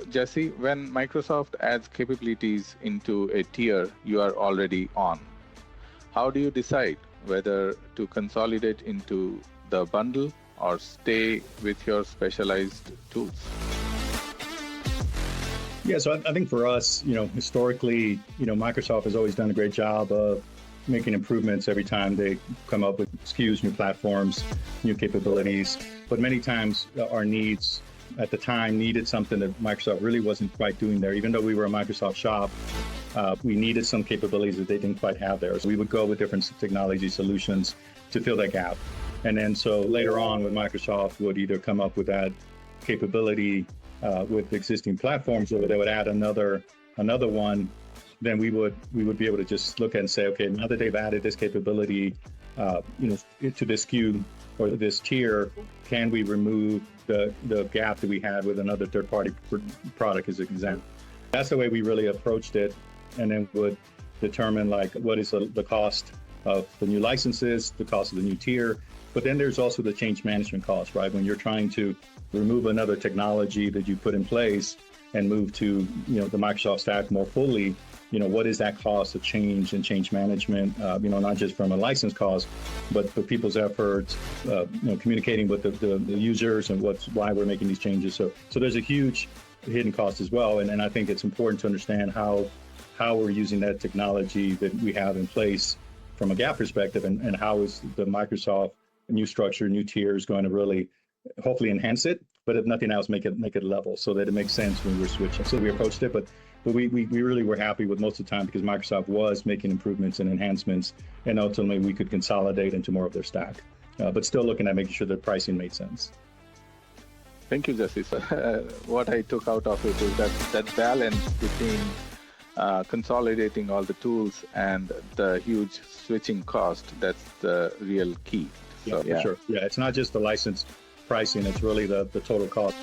Jesse, when Microsoft adds capabilities into a tier you are already on, how do you decide whether to consolidate into the bundle or stay with your specialized tools? Yeah, so I think for us, historically, Microsoft has always done a great job of making improvements every time they come up with SKUs, new platforms, new capabilities. But many times our needs at the time needed something that Microsoft really wasn't quite doing there. Even though we were a Microsoft shop, we needed some capabilities that they didn't quite have there. So we would go with different technology solutions to fill that gap. And then so later on when Microsoft would either come up with that capability with existing platforms, or they would add another one, then we would be able to just look at and say, okay, now that they've added this capability, to this SKU or this tier, can we remove the gap that we had with another third-party product as an example? That's the way we really approached it, and then would determine what is the cost of the new licenses, the cost of the new tier, but then there's also the change management cost, right? When you're trying to remove another technology that you put in place and move to the Microsoft stack more fully, what is that cost of change and change management? Not just from a license cost, but for people's efforts, communicating with the users and why we're making these changes. So there's a huge hidden cost as well, and I think it's important to understand how we're using that technology that we have in place from a gap perspective, and how is the Microsoft new structure, new tiers going to really hopefully enhance it, but if nothing else, make it level so that it makes sense when we're switching. So we approached it, but we really were happy with most of the time because Microsoft was making improvements and enhancements, and ultimately we could consolidate into more of their stack, but still looking at making sure that pricing made sense. Thank you, Jesse. So, what I took out of it is that balance between consolidating all the tools and the huge switching cost. That's the real key. Yeah, for sure. Yeah, it's not just the license pricing, it's really the total cost.